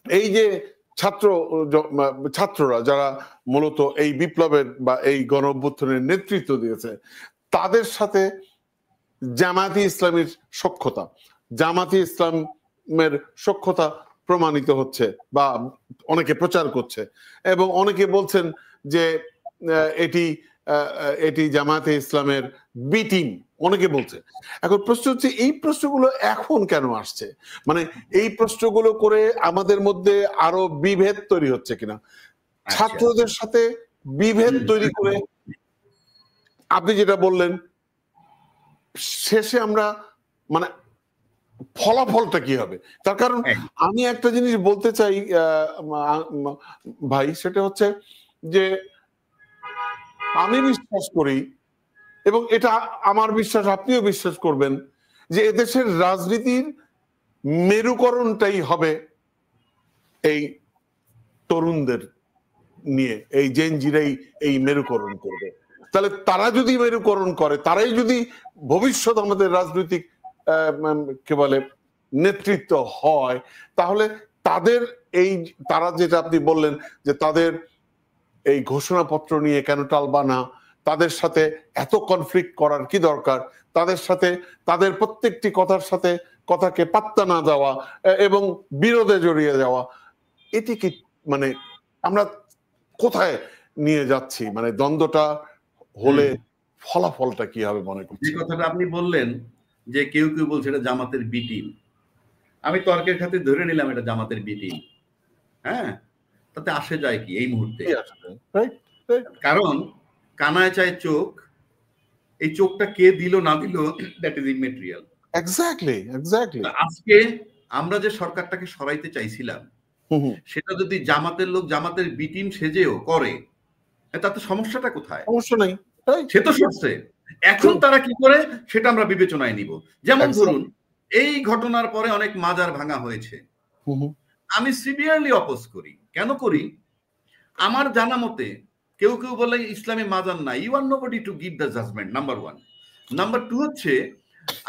এই যে ছাত্ররা যারা মূলত এই বিপ্লবের বা এই গণ অভ্যুত্থানের নেতৃত্ব দিয়েছে, তাদের সাথে জামায়াতে ইসলামের সখ্যতা, জামায়াতে ইসলামের সখ্যতা প্রমাণিত হচ্ছে বা অনেকে প্রচার করছে, এবং অনেকে বলছেন যে এটি জামায়াতে ইসলামের বি টিম, অনেকে বলছে। এখন প্রশ্ন হচ্ছে, এই প্রশ্নগুলো এখন কেন আসছে? মানে এই প্রশ্নগুলো করে আমাদের মধ্যে আরো বিভেদ তৈরি হচ্ছে কিনা, ছাত্রদের সাথে বিভেদ তৈরি করে আপনি যেটা বললেন, শেষে আমরা মানে ফলাফলটা কি হবে? তার কারণ আমি একটা জিনিস বলতে চাই ভাই, সেটা হচ্ছে যে আমি বিশ্বাস করি, এবং এটা আমার বিশ্বাস, আপনিও বিশ্বাস করবেন, যে এদেশের রাজনীতির মেরুকরণটাই হবে এই তরুণদের নিয়ে, এই জেনজিরাই এই মেরুকরণ করবে। তাহলে তারা যদি মেরুকরণ করে, তারাই যদি ভবিষ্যৎ আমাদের রাজনৈতিক কি বলে নেতৃত্ব হয়, তাহলে তারা যেটা আপনি বললেন যে তাদের এই ঘোষণাপত্র নিয়ে কেন টালবা না, তাদের সাথে এত কনফ্লিক্ট করার কি দরকার, তাদের সাথে তাদের প্রত্যেকটি কথাকে পাত্তা না দেওয়া এবং বিরোধে জড়িয়ে যাওয়া, এটি কি মানে আমরা কোথায় নিয়ে যাচ্ছি? মানে দ্বন্দ্বটা হলে ফলাফলটা কি হবে মনে করছি? যে কথাটা আপনি বললেন যে কেউ কেউ বলছে এটা জামাতের বি টিম, আমি তর্কের খাতিরে ধরে নিলাম এটা জামাতের বি টিম। হ্যাঁ, তাতে আসে যায় কি এই মুহূর্তে? কারণ কানায় চায় চোখ, এই চোখটা কে দিল না দিল দ্যাট ইজ ইমেটেরিয়াল। এক্স্যাক্টলি। আজকে আমরা যে সরকারটাকে সরাইতে চাইছিলাম, সেটা যদি জামাতের লোক জামাতের বি টিম সেজেও করে, তাতে সমস্যাটা কোথায়? সমস্যা নাই, সে তো সরছে। এখন তারা কি করে সেটা আমরা বিবেচনায় নিব। যেমন ধরুন, এই ঘটনার পরে অনেক মাজার ভাঙা হয়েছে, আমি সিভিয়ারলি অপোজ করি। কেন করি? আমার জানা মতে কেউ কেউ বলে ইসলামে মাজার নাই, you are nobody to give the judgement, number 1। Number 2 হচ্ছে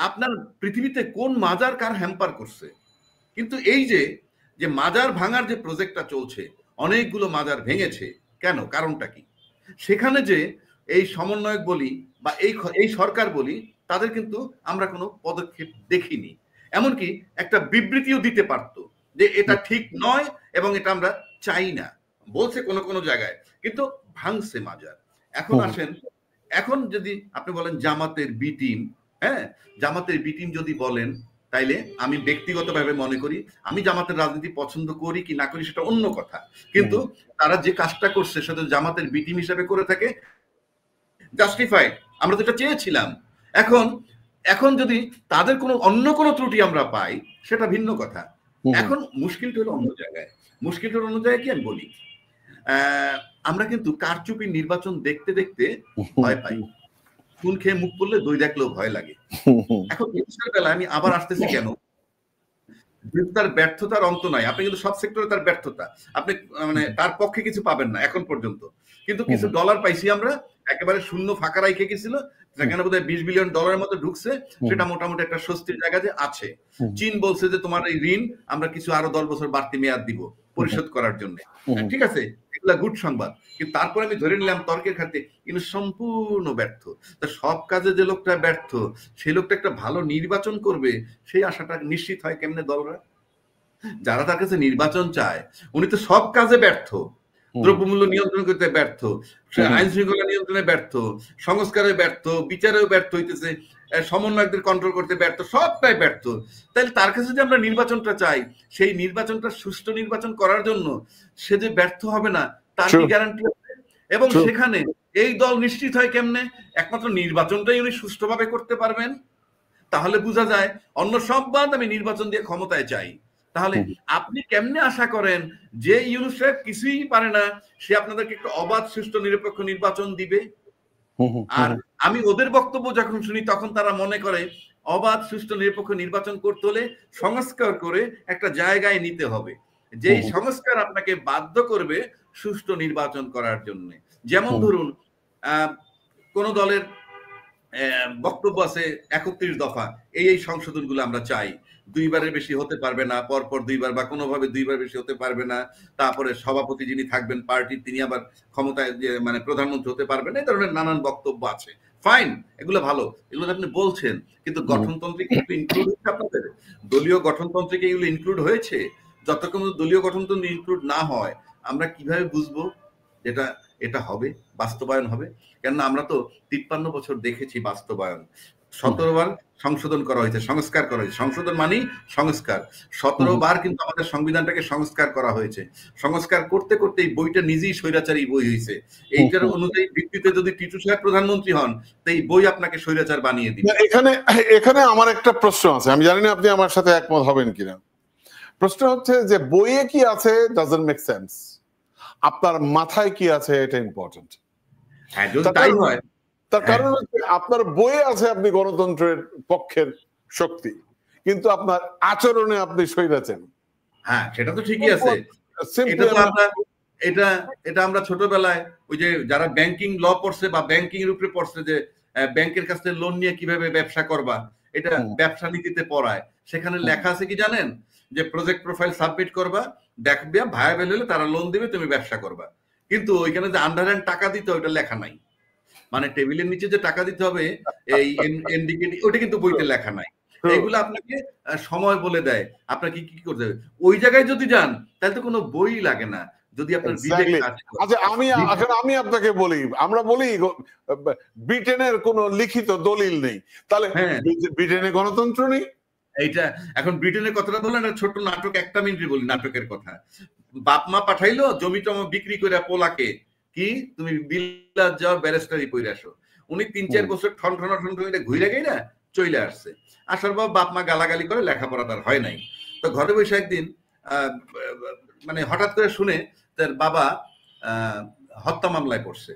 আপনার পৃথিবীতে কোন মাজার কার হ্যাম্পার করছে। কিন্তু এই যে মাজার ভাঙার যে প্রজেক্টটা চলছে, অনেকগুলো মাজার ভেঙেছে, কেন? কারণটা কি? সেখানে যে এই সমন্বয়ক বলি বা এই সরকার বলি, তাদের কিন্তু আমরা কোনো পদক্ষেপ দেখিনি। এমনকি একটা বিবৃতিও দিতে পারতো যে এটা ঠিক নয় এবং এটা আমরা চাই না, বলছে কোন কোন জায়গায়, কিন্তু ভাঙছে মাজার। এখন আসেন, এখন যদি আপনি বলেন জামাতের বি টিম, হ্যাঁ, জামাতের বি টিম যদি বলেন, তাইলে আমি ব্যক্তিগতভাবে মনে করি, আমি জামাতের রাজনীতি পছন্দ করি কি না করি সেটা অন্য কথা, কিন্তু তারা যে কাজটা করছে সেটা জামাতের বি টিম হিসেবে করে থাকে, জাস্টিফাইড। আমরা যেটা চেয়েছিলাম। এখন যদি তাদের কোনো অন্য কোনো ত্রুটি আমরা পাই, সেটা ভিন্ন কথা। এখন মুশকিলটা হলো অন্য জায়গায়। মুশকিলটা অন্য জায়গায় কি আমি বলি, আমরা কিন্তু কারচুপি নির্বাচন দেখতে দেখতে ভয় পাই। খুন খেয়ে মুখ পড়লে দই দেখলেও ভয় লাগে। এখন এই বেলায় আমি আবার আসতেছি কেন, তার ব্যর্থতার অন্ত নাই। আপনি কিন্তু সব সেক্টরে তার ব্যর্থতা, আপনি মানে তার পক্ষে কিছু পাবেন না এখন পর্যন্ত, কিন্তু কিছু ডলার পাইছি আমরা, একেবারে শূন্য ফাঁকা রাইখে গেছিল, যেখানে বোধহয় $20 বিলিয়ন মতো ঢুকছে, সেটা মোটামুটি একটা স্বস্তির জায়গা যে আছে। চীন বলছে যে তোমার এই ঋণ আমরা কিছু আরো 10 বছর বাড়তি মেয়াদ দিব পরিশোধ করার জন্য, ঠিক আছে, এগুলা গুড সংবাদ। কিন্তু তারপরে আমি ধরে নিলাম তর্কের খাতে কিন্তু সম্পূর্ণ ব্যর্থ। তা সব কাজে যে লোকটা ব্যর্থ, সেই লোকটা একটা ভালো নির্বাচন করবে সেই আশাটা নিশ্চিত হয় কেমনে দলরা? যারা তার কাছে নির্বাচন চায়, উনি তো সব কাজে ব্যর্থ। দ্রব্যমূল্য নিয়ন্ত্রণ করতে ব্যর্থ, আইন শৃঙ্খলা নিয়ন্ত্রণে ব্যর্থ, সংস্কারে ব্যর্থ, বিচারেও ব্যর্থ হইতেছে, সমন্বয়কদের কন্ট্রোল করতে ব্যর্থ, সবটাই ব্যর্থ। তাহলে তার কাছে যে আমরা নির্বাচনটা চাই, সেই নির্বাচনটা সুষ্ঠু নির্বাচন করার জন্য সে যে ব্যর্থ হবে না তার কি গ্যারান্টি আছে? এবং সেখানে এই দল নিশ্চিত হয় কেমনে? একমাত্র নির্বাচনটাই উনি সুষ্ঠুভাবে করতে পারবেন। তাহলে বোঝা যায় অন্য সব বাদ আমি নির্বাচন দিয়ে ক্ষমতায় চাই। তাহলে আপনি কেমনে আশা করেন যে ইউনূস সাহেব কিছুই পারে না, সে আপনাদেরকে একটা অবাধ সুষ্ঠু নিরপেক্ষ নির্বাচন দিবে? আর আমি ওদের বক্তব্য যখন শুনি, তখন তারা মনে করে অবাধ সুষ্ঠু নিরপেক্ষ নির্বাচন করতে হলে সংস্কার করে একটা জায়গায় নিতে হবে, যেই সংস্কার আপনাকে বাধ্য করবে সুষ্ঠু নির্বাচন করার জন্য। যেমন ধরুন, কোন দলের বক্তব্য আছে 31 দফা, এই সংশোধনগুলো আমরা চাই, দুইবারের বেশি হতে পারবে না, পরপর দুইবার বা কোনোভাবে দুইবার বেশি হতে পারবে না, তারপরে সভাপতি যিনি থাকবেন পার্টির তিনি আবার ক্ষমতায় মানে প্রধানমন্ত্রী হতে পারবেন, এই ধরনের নানান বক্তব্য আছে। ফাইন, এগুলো ভালো, এগুলো আপনি বলছেন, কিন্তু গঠনতন্ত্রে কি ইনক্লুড হচ্ছে আপনাদের? দলীয় গঠনতন্ত্রে কি এগুলো ইনক্লুড হয়েছে? যতক্ষণ দলীয় গঠনতন্ত্র ইনক্লুড না হয় আমরা কিভাবে বুঝবো যেটা এটা হবে, বাস্তবায়ন হবে? কেননা আমরা তো 53 বছর দেখেছি বাস্তবায়ন। 17 বার সংশোধন করা হয়েছে, সংস্কার করা হয়েছে। সংশোধন মানেই সংস্কার। 17 বার কিন্তু আমাদের সংবিধানটাকে সংস্কার করা হয়েছে। সংস্কার করতে করতে এই বইটা নিজেই স্বৈরাচারী বই হয়েছে। এইটার অনুযায়ী ভিত্তিতে যদি টিটু সাহেব প্রধানমন্ত্রী হন, তো এই বই আপনাকে স্বৈরাচার বানিয়ে দিবে। এখানে আমার একটা প্রশ্ন আছে, আমি জানি না আপনি আমার সাথে একমত হবেন কিনা। প্রশ্ন হচ্ছে যে বইয়ে কি আছে ডাজন্ট মেক সেন্স, আপনার মাথায় কি আছে এটা ইম্পর্টেন্ট। হ্যাঁ, যদি তাই হয়, তার কারণ হচ্ছে আপনার বইয়ে আছে আপনি গণতন্ত্রের পক্ষের শক্তি, কিন্তু আপনার আচরণে আপনি স্বৈরাচার। হ্যাঁ, সেটা তো ঠিকই আছে। এটা তো আমরা এটা আমরা ছোটবেলায় ওই যে যারা ব্যাংকিং ল পড়ছে বা ব্যাংকিং এর উপরে পড়ছে, যে ব্যাংকের কাছ থেকে লোন নিয়ে কিভাবে ব্যবসা করবা, এটা ব্যবসা নীতিতে পড়ায়। সেখানে লেখা আছে কি জানেন, যে প্রজেক্ট প্রোফাইল সাবমিট করবা, দেখবে ভায়াবল হলে তারা লোন দিবে, তুমি ব্যবসা করবা। কিন্তু ওইখানে যে আন্ডারহ্যান্ড টাকা দিতে ওইটা লেখা নাই, মানে টেবিলের নিচে যে টাকা দিতে হবে এই এনডিকেটি, ওটা কিন্তু বইতে লেখা নাই। এগুলো আপনাকে সময় বলে দেয় আপনাকে কি করতে হবে। ওই জায়গায় যদি যান তাহলে তো কোনো বই লাগে না, যদি আপনার বিবেক কাজ করে। আচ্ছা, আমি আপনাকে বলি, আমরা বলি ব্রিটেনের কোনো লিখিত দলিল নেই, তাহলে ব্রিটেনে গণতন্ত্র নেই। এইটা এখন ব্রিটেনের কথাটা বললেন, ছোট্ট নাটক 1 মিনিট বলি নাটকের কথা। বাপ মা পাঠাইলো জমি টমি বিক্রি করে পোলাকে, কি তুমি বিলাত যাও ব্যারিস্টারি পড়ে আসো। উনি 3-4 বছর ঠন ঘুরে গেই না চলে আসছে। আসার পর বাপ মা গালাগালি করে, লেখাপড়া তার হয় নাই। তো ঘরে বসে একদিন মানে হঠাৎ করে শুনে তার বাবা হত্যা মামলায় পড়ছে।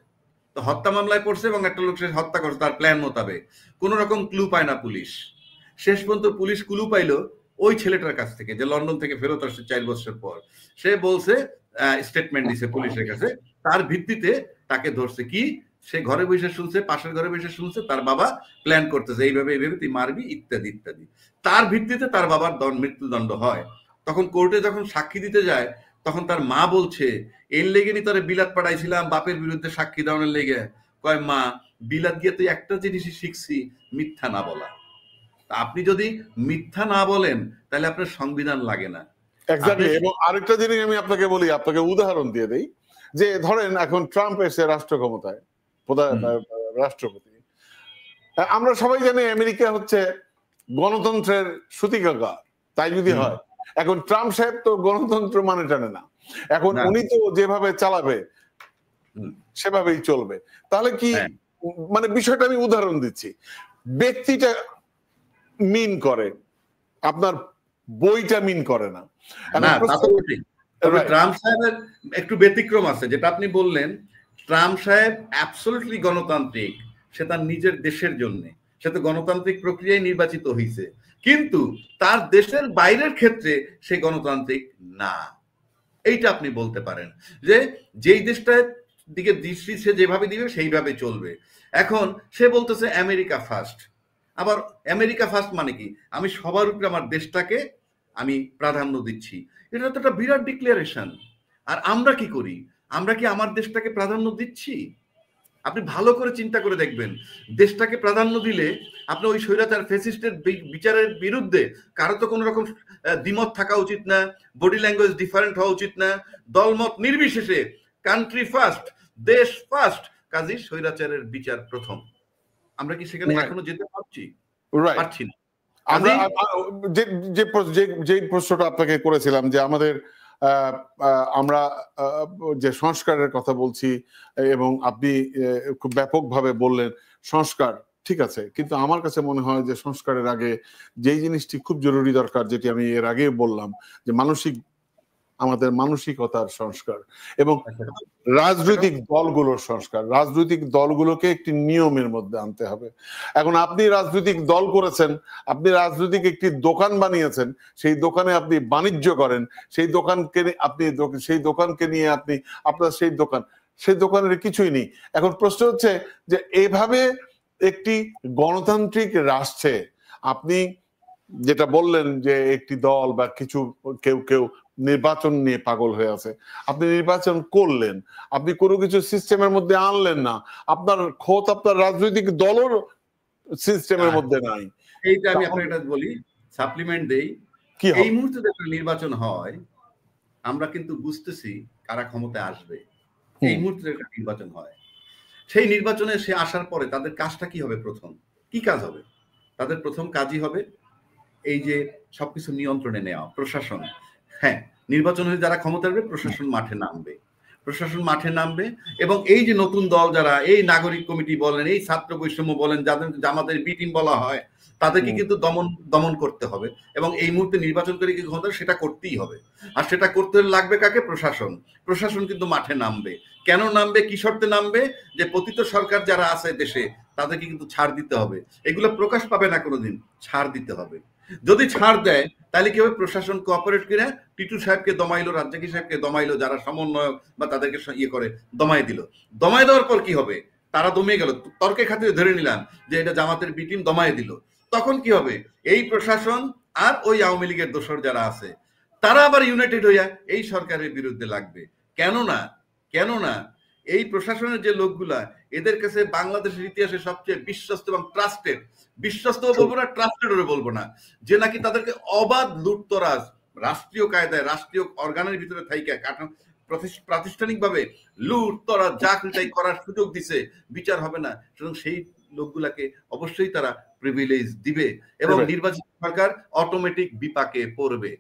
তো হত্যা মামলায় পড়ছে এবং একটা লোক সে হত্যা করছে তার প্ল্যান মোতাবেক। কোন রকম ক্লু পায় না পুলিশ। শেষ পর্যন্ত পুলিশ ক্লু পাইলো ওই ছেলেটার কাছ থেকে, যে লন্ডন থেকে ফেরত আসছে 4 বছর পর। সে বলছে, স্টেটমেন্ট দিছে পুলিশের কাছে, তার ভিত্তিতে তাকে ধরছে। কি সে ঘরে বসে শুনছে, পাশের ঘরে বসে শুনছে তার বাবা প্ল্যান করতেছে এইভাবে এইভাবে তুই মারবি ইত্যাদি ইত্যাদি। তার ভিত্তিতে তার বাবার মৃত্যুদণ্ড হয়। তখন কোর্টে যখন সাক্ষী দিতে যায়, তখন তার মা বলছে, এর লেগে নি তোরে বিলাত পাঠাইছিলাম বাপের বিরুদ্ধে সাক্ষী দেওয়ানোর লেগে। কয় মা, বিলাত গিয়ে তুই একটা জিনিসই শিখছি, মিথ্যা না বলা। আপনি যদি মিথ্যা না বলেন তাহলে আপনার সংবিধান লাগে না। এক্স্যাক্টলি। এবং আরেকটা জিনিস আমি আপনাকে বলি, আপনাকে উদাহরণ দিয়ে দেই, যে ধরেন এখন ট্রাম্প এসে রাষ্ট্র ক্ষমতায়, রাষ্ট্রপতি। আমরা সবাই জানি আমেরিকা হচ্ছে গণতন্ত্রের সূতিকাগার, তাই যদি হয়। এখন ট্রাম্প সাহেব তো গণতন্ত্র মানে টানে না, এখন উনি তো যেভাবে চালাবে সেভাবেই চলবে। তাহলে কি মানে বিষয়টা আমি উদাহরণ দিচ্ছি, ব্যক্তিটা মিন করে, আপনার বইটা মিন করে না। তবে ট্রাম্প সাহেবের একটু ব্যতিক্রম আছে, যেটা আপনি বললেন। ট্রাম্প সাহেব অ্যাবসলিউটলি গণতান্ত্রিক, সে তার নিজের দেশের জন্য, সে তো গণতান্ত্রিক প্রক্রিয়ায় নির্বাচিত হয়েছে, কিন্তু তার দেশের বাইরের ক্ষেত্রে সে গণতান্ত্রিক না। এইটা আপনি বলতে পারেন, যে যেই দেশটার দিকে দৃষ্টি সে যেভাবে দিবে সেইভাবে চলবে। এখন সে বলতেছে আমেরিকা ফার্স্ট। আবার আমেরিকা ফার্স্ট মানে কি, আমি সবার উপরে আমার দেশটাকে আমি প্রাধান্য দিচ্ছি। এটা তো একটা বিরাট ডিক্লারেশন। আর আমরা কি করি, আমরা কি আমার দেশটাকে প্রাধান্য দিচ্ছি? আপনি ভালো করে চিন্তা করে দেখবেন, দেশটাকে প্রাধান্য দিলে আপনি ওই স্বৈরাচার ফ্যাসিস্টের বিচারের বিরুদ্ধে কারো তো কোনো রকম দ্বিমত থাকা উচিত না, বডি ল্যাঙ্গুয়েজ ডিফারেন্ট হওয়া উচিত না, দলমত নির্বিশেষে কান্ট্রি ফার্স্ট, দেশ ফার্স্ট, কাজী স্বৈরাচারের বিচার প্রথম। আমরা কি সেখানে এখনো যেতে পারছি? পারছি না। আমরা যে প্রশ্নটা আপনাকে করেছিলাম, যে আমাদের আমরা যে সংস্কারের কথা বলছি, এবং আপনি খুব ব্যাপকভাবে বললেন সংস্কার, ঠিক আছে, কিন্তু আমার কাছে মনে হয় যে সংস্কারের আগে যেই জিনিসটি খুব জরুরি দরকার, যেটি আমি এর আগে বললাম, যে আমাদের মানসিকতার সংস্কার এবং রাজনৈতিক দলগুলোর সংস্কার। রাজনৈতিক দলগুলোকে একটি নিয়মের মধ্যে আনতে হবে। এখন আপনি রাজনৈতিক দল করেছেন, আপনি রাজনৈতিক একটি দোকান বানিয়েছেন, সেই দোকানে আপনি বাণিজ্য করেন, সেই দোকানকে নিয়ে আপনি আপনার সেই দোকানের কিছুই নেই। এখন প্রশ্ন হচ্ছে যে এভাবে একটি গণতান্ত্রিক রাষ্ট্রে আপনি যেটা বললেন যে একটি দল বা কিছু কেউ কেউ নির্বাচন নিয়ে পাগল হয়ে আছে, আপনি নির্বাচন করলেন, আপনি কোনো কিছু সিস্টেমের মধ্যে আনলেন না, আপনার খোদ আপনার রাজনৈতিক দলের সিস্টেমের মধ্যে নাই। এইটা আমি আপনাকে এটা বলি, সাপ্লিমেন্ট দেই, এই মুহূর্তে যখন নির্বাচন হয় আমরা কিন্তু বুঝতেছি কারা ক্ষমতায় আসবে। এই মুহূর্তে একটা নির্বাচন হয়, সেই নির্বাচনে সে আসার পরে তাদের কাজটা কি হবে? প্রথম কি কাজ হবে? তাদের প্রথম কাজই হবে এই যে সবকিছু নিয়ন্ত্রণে নেওয়া, প্রশাসন। হ্যাঁ, নির্বাচন হয়ে যারা ক্ষমতা আসবে প্রশাসন মাঠে নামবে, প্রশাসন মাঠে নামবে। এবং এই যে নতুন দল যারা, এই নাগরিক কমিটি বলেন, এই ছাত্র বৈষম্য বলেন, যাদের জামাতের বি টিম বলা হয়, তাদেরকে কিন্তু দমন করতে হবে। এবং এই মুহূর্তে নির্বাচন করে কি ক্ষমতা, সেটা করতেই হবে। আর সেটা করতে লাগবে কাকে? প্রশাসন। প্রশাসন কিন্তু মাঠে নামবে। কেন নামবে? কি শর্তে নামবে? যে পতিত সরকার যারা আছে দেশে তাদেরকে কিন্তু ছাড় দিতে হবে। এগুলো প্রকাশ পাবে না কোনোদিন, ছাড় দিতে হবে। যদি ছাড় দেয় তাহলে কি হবে? প্রশাসন কোঅপারেট করে টিটু সাহেবকে দমাইলো, রাজ্জাকি সাহেবকে দমাইলো, যারা সমন্বয়ক বা তাদেরকে ইয়ে করে দমাই দিল। দমাই দেওয়ার পর কি হবে? তারা দমিয়ে গেল, তর্কের খাতিরে ধরে নিলাম যে এটা জামাতের বি টিম দমাই দিল। তখন কি হবে? এই প্রশাসন আর ওই আওয়ামী লীগের দোসর যারা আছে তারা আবার ইউনাইটেড হইয়া এই সরকারের বিরুদ্ধে লাগবে। কেননা এই প্রশাসনের যে লোকগুলা, এদের কাছে বাংলাদেশের ইতিহাসে সবচেয়ে বিশ্বস্ত এবং ট্রাস্টেড, বিশ্বস্ত বলবো না, ট্রাস্টেডও বলবো না, যে নাকি তাদেরকে অবাধ লুটতরাজ রাষ্ট্রীয় কায়দায়, রাষ্ট্রীয় অর্গানের ভিতরে থাইকা প্রাতিষ্ঠানিকভাবে লুটতরাজ চাকরিটাই করার সুযোগ দিছে, বিচার হবে না। সুতরাং সেই লোকগুলাকে অবশ্যই তারা প্রিভিলেজ দিবে এবং নির্বাচিত সরকার অটোমেটিক বিপাকে পড়বে।